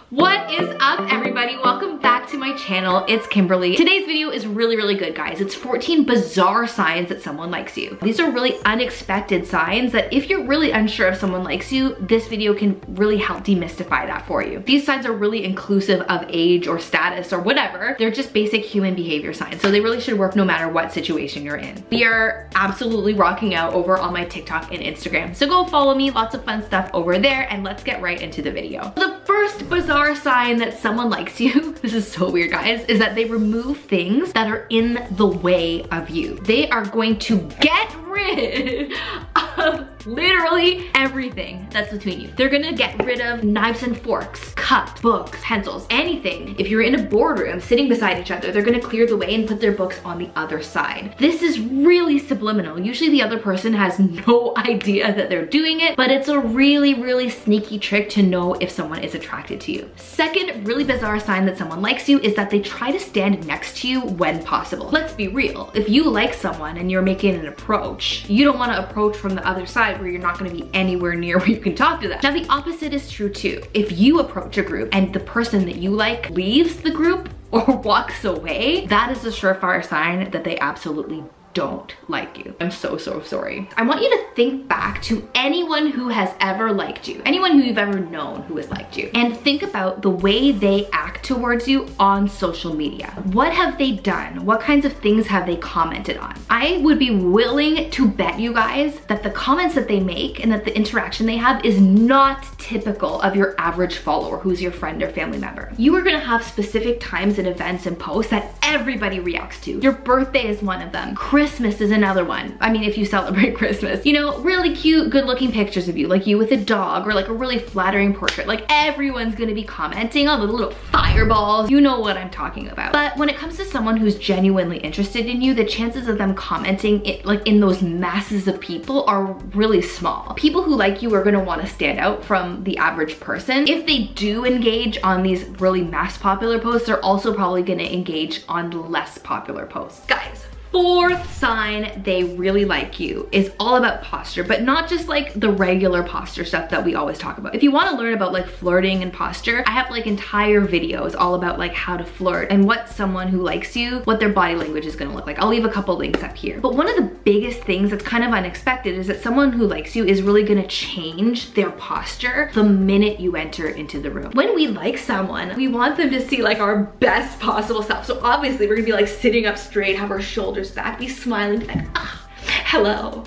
What is up, everybody? Welcome back to my channel. It's Kimberly. Today's video is really good, guys. It's 14 bizarre signs that someone likes you. These are really unexpected signs that if you're really unsure if someone likes you, this video can really help demystify that for you. These signs are really inclusive of age or status or whatever. They're just basic human behavior signs, so they really should work no matter what situation you're in. We are absolutely rocking out over on my TikTok and Instagram, so go follow me. Lots of fun stuff over there, and let's get right into the video. The first bizarre sign that someone likes you, this is so weird, guys, is that they remove things that are in the way of you. They are going to get rid of literally everything that's between you. They're gonna get rid of knives and forks, cups, books, pencils, anything. If you're in a boardroom sitting beside each other, they're gonna clear the way and put their books on the other side. This is really subliminal. Usually the other person has no idea that they're doing it, but it's a really sneaky trick to know if someone is attracted to you. Second really bizarre sign that someone likes you is that they try to stand next to you when possible. Let's be real. If you like someone and you're making an approach, you don't want to approach from the other side where you're not going to be anywhere near where you can talk to them. Now the opposite is true too. If you approach a group and the person that you like leaves the group or walks away, that is a surefire sign that they absolutely don't like you. I'm so sorry. I want you to think back to anyone who has ever liked you, anyone who you've ever known who has liked you, and think about the way they act towards you on social media. What have they done? What kinds of things have they commented on? I would be willing to bet you guys that the comments that they make and that the interaction they have is not typical of your average follower who's your friend or family member. You are gonna have specific times and events and posts that everybody reacts to. Your birthday is one of them. Christmas is another one. I mean, if you celebrate Christmas, you know, really cute, good looking pictures of you, like you with a dog or like a really flattering portrait. Like everyone's gonna be commenting on the little fireballs. You know what I'm talking about. But when it comes to someone who's genuinely interested in you, the chances of them commenting it like in those masses of people are really small. People who like you are gonna wanna stand out from the average person. If they do engage on these really mass popular posts, they're also probably gonna engage on less popular posts. Guys, fourth sign they really like you is all about posture, but not just like the regular posture stuff that we always talk about. If you want to learn about like flirting and posture, I have like entire videos all about like how to flirt and what someone who likes you, what their body language is going to look like. I'll leave a couple links up here. But one of the biggest things that's kind of unexpected is that someone who likes you is really going to change their posture the minute you enter into the room. When we like someone, we want them to see like our best possible self. So obviously we're gonna be like sitting up straight, have our shoulders back, be smiling, be like, ah, hello.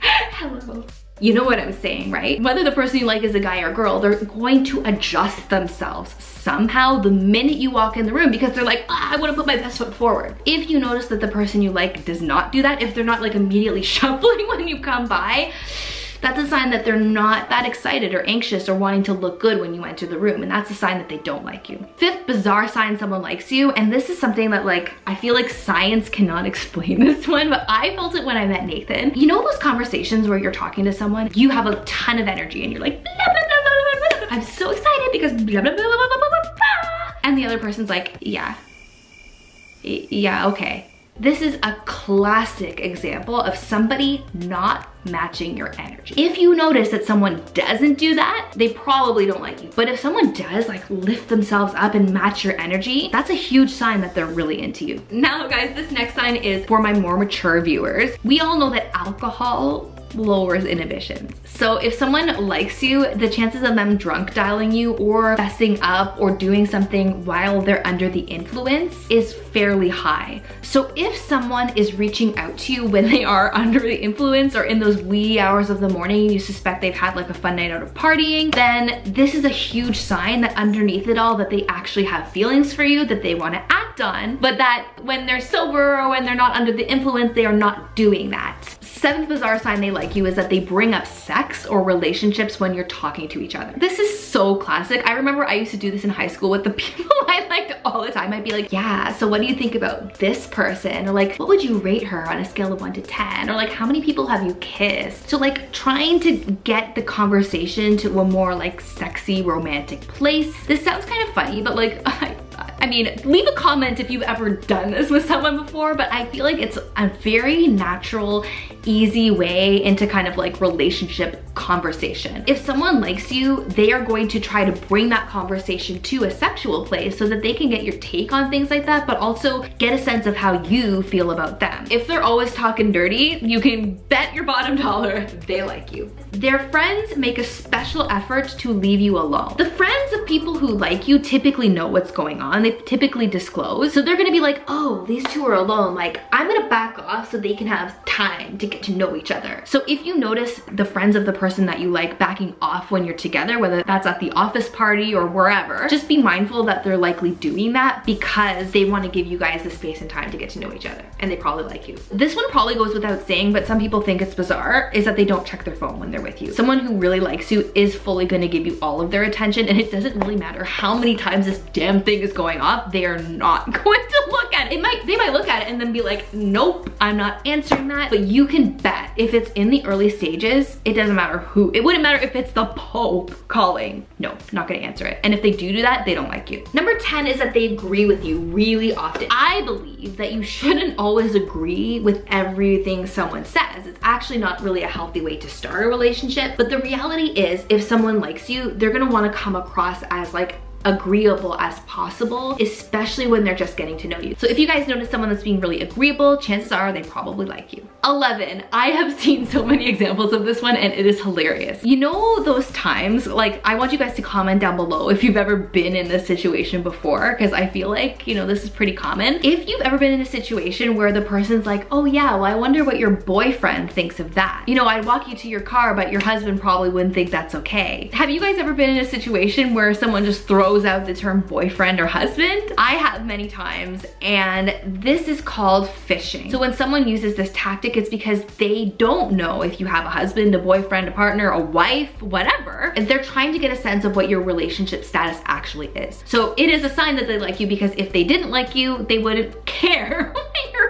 Hello. You know what I'm saying, right? Whether the person you like is a guy or girl, they're going to adjust themselves somehow the minute you walk in the room because they're like, ah, I want to put my best foot forward. If you notice that the person you like does not do that, if they're not like immediately shuffling when you come by, that's a sign that they're not that excited or anxious or wanting to look good when you enter the room, and that's a sign that they don't like you. Fifth bizarre sign someone likes you, and this is something that like, I feel like science cannot explain this one, but I felt it when I met Nathan. You know those conversations where you're talking to someone, you have a ton of energy and you're like, blah, blah, blah, blah, blah, blah. I'm so excited because blah, blah, blah, blah, blah, blah, blah, blah. And the other person's like, yeah, okay. This is a classic example of somebody not matching your energy. If you notice that someone doesn't do that, they probably don't like you. But if someone does like lift themselves up and match your energy, that's a huge sign that they're really into you. Now guys, this next sign is for my more mature viewers. We all know that alcohol lowers inhibitions. So if someone likes you, the chances of them drunk dialing you or messing up or doing something while they're under the influence is fairly high. So if someone is reaching out to you when they are under the influence or in those wee hours of the morning, you suspect they've had like a fun night out of partying, then this is a huge sign that underneath it all that they actually have feelings for you that they want to act on, but that when they're sober or when they're not under the influence, they are not doing that. Seventh bizarre sign they like you is that they bring up sex or relationships when you're talking to each other. This is so classic. I remember I used to do this in high school with the people I liked all the time. I'd be like, yeah, so what do you think about this person? Or like, what would you rate her on a scale of 1 to 10? Or like, how many people have you kissed? So like trying to get the conversation to a more like sexy romantic place. This sounds kind of funny, but like, I I mean, leave a comment if you've ever done this with someone before, but I feel like it's a very natural, easy way into kind of like relationship conversation. If someone likes you, they are going to try to bring that conversation to a sexual place so that they can get your take on things like that, but also get a sense of how you feel about them. If they're always talking dirty, you can bet your bottom dollar they like you. Their friends make a special effort to leave you alone. The friends of people who like you typically know what's going on. They typically disclose. So they're gonna be like, oh, these two are alone. Like, I'm gonna back off so they can have time to get to know each other. So if you notice the friends of the person that you like backing off when you're together, whether that's at the office party or wherever, just be mindful that they're likely doing that because they want to give you guys the space and time to get to know each other, and they probably like you. This one probably goes without saying, but some people think it's bizarre, is that they don't check their phone when they're with you. Someone who really likes you is fully going to give you all of their attention, and it doesn't really matter how many times this damn thing is going off, they are not going to look at it. They might look at it and then be like, nope, I'm not answering that. But you can bet if it's in the early stages, it doesn't matter who. It wouldn't matter if it's the Pope calling. No, not gonna answer it. And if they do that, they don't like you. Number 10 is that they agree with you really often. I believe that you shouldn't always agree with everything someone says. It's actually not really a healthy way to start a relationship. But the reality is, if someone likes you, they're gonna wanna come across as like agreeable as possible, especially when they're just getting to know you. So if you guys notice someone that's being really agreeable, chances are they probably like you. 11, I have seen so many examples of this one and it is hilarious. You know those times, like I want you guys to comment down below if you've ever been in this situation before, because I feel like, you know, this is pretty common. If you've ever been in a situation where the person's like, oh yeah, well I wonder what your boyfriend thinks of that. You know, I'd walk you to your car, but your husband probably wouldn't think that's okay. Have you guys ever been in a situation where someone just throws out the term boyfriend or husband? I have many times, and this is called fishing. So when someone uses this tactic, it's because they don't know if you have a husband, a boyfriend, a partner, a wife, whatever, and they're trying to get a sense of what your relationship status actually is. So it is a sign that they like you, because if they didn't like you, they wouldn't care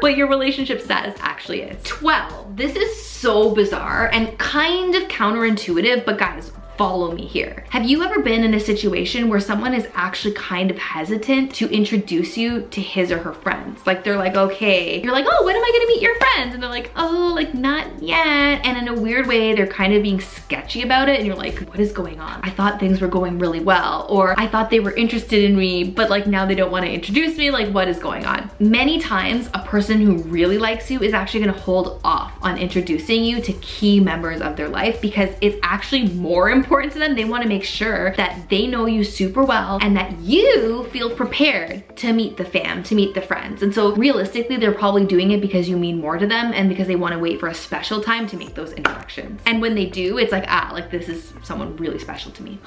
what your relationship status actually is. 12, this is so bizarre and kind of counterintuitive, but guys, follow me here. Have you ever been in a situation where someone is actually kind of hesitant to introduce you to his or her friends? Like they're like, okay, you're like, oh, when am I gonna meet your friends? And they're like, oh, like not yet. And in a weird way, they're kind of being sketchy about it. And you're like, what is going on? I thought things were going really well. Or I thought they were interested in me, but like now they don't want to introduce me. Like what is going on? Many times a person who really likes you is actually gonna hold off on introducing you to key members of their life, because it's actually more important to them. They want to make sure that they know you super well and that you feel prepared to meet the fam, to meet the friends. And so realistically, they're probably doing it because you mean more to them and because they want to wait for a special time to make those introductions. And when they do, it's like, ah, like this is someone really special to me.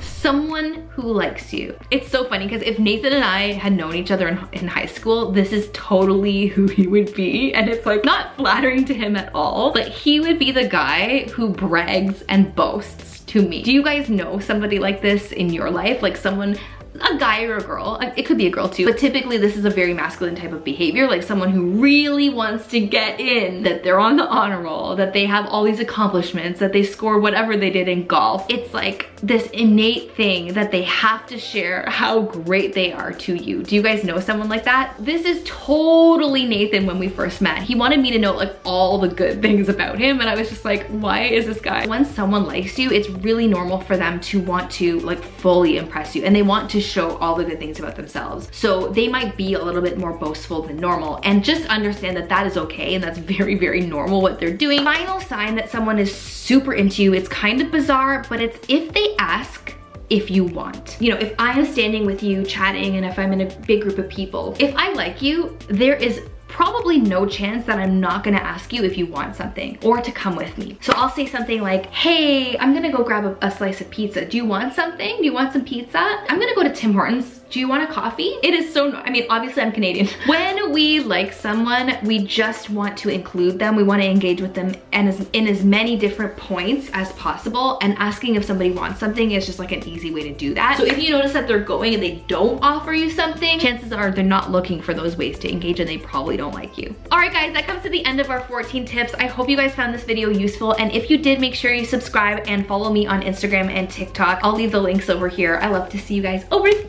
Someone who likes you. It's so funny because if Nathan and I had known each other in high school, this is totally who he would be. And it's like not flattering to him at all, but he would be the guy who brags and boasts to me. Do you guys know somebody like this in your life? Like someone, a guy or a girl, it could be a girl too, but typically this is a very masculine type of behavior, like someone who really wants to get in, that they're on the honor roll, that they have all these accomplishments, that they score whatever they did in golf. It's like this innate thing that they have to share how great they are to you. Do you guys know someone like that? This is totally Nathan when we first met. He wanted me to know like all the good things about him, and I was just like, why is this guy? When someone likes you, it's really normal for them to want to like fully impress you, and they want to show all the good things about themselves. So they might be a little bit more boastful than normal, and just understand that that is okay, and that's very, very normal what they're doing. Final sign that someone is super into you, it's kind of bizarre, but it's if they ask if you want. You know, if I am standing with you chatting and if I'm in a big group of people, if I like you, there is probably no chance that I'm not gonna ask you if you want something or to come with me. So I'll say something like, hey, I'm gonna go grab a slice of pizza. Do you want something? Do you want some pizza? I'm gonna go to Tim Hortons. Do you want a coffee? It is so, I mean, obviously I'm Canadian. When we like someone, we just want to include them. We want to engage with them and in as many different points as possible. And asking if somebody wants something is just like an easy way to do that. So if you notice that they're going and they don't offer you something, chances are they're not looking for those ways to engage and they probably don't like you. All right, guys, that comes to the end of our 14 tips. I hope you guys found this video useful. And if you did, make sure you subscribe and follow me on Instagram and TikTok. I'll leave the links over here. I love to see you guys over there.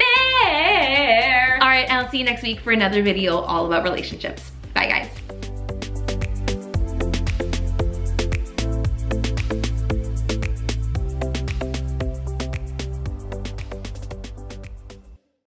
All right, I'll see you next week for another video all about relationships.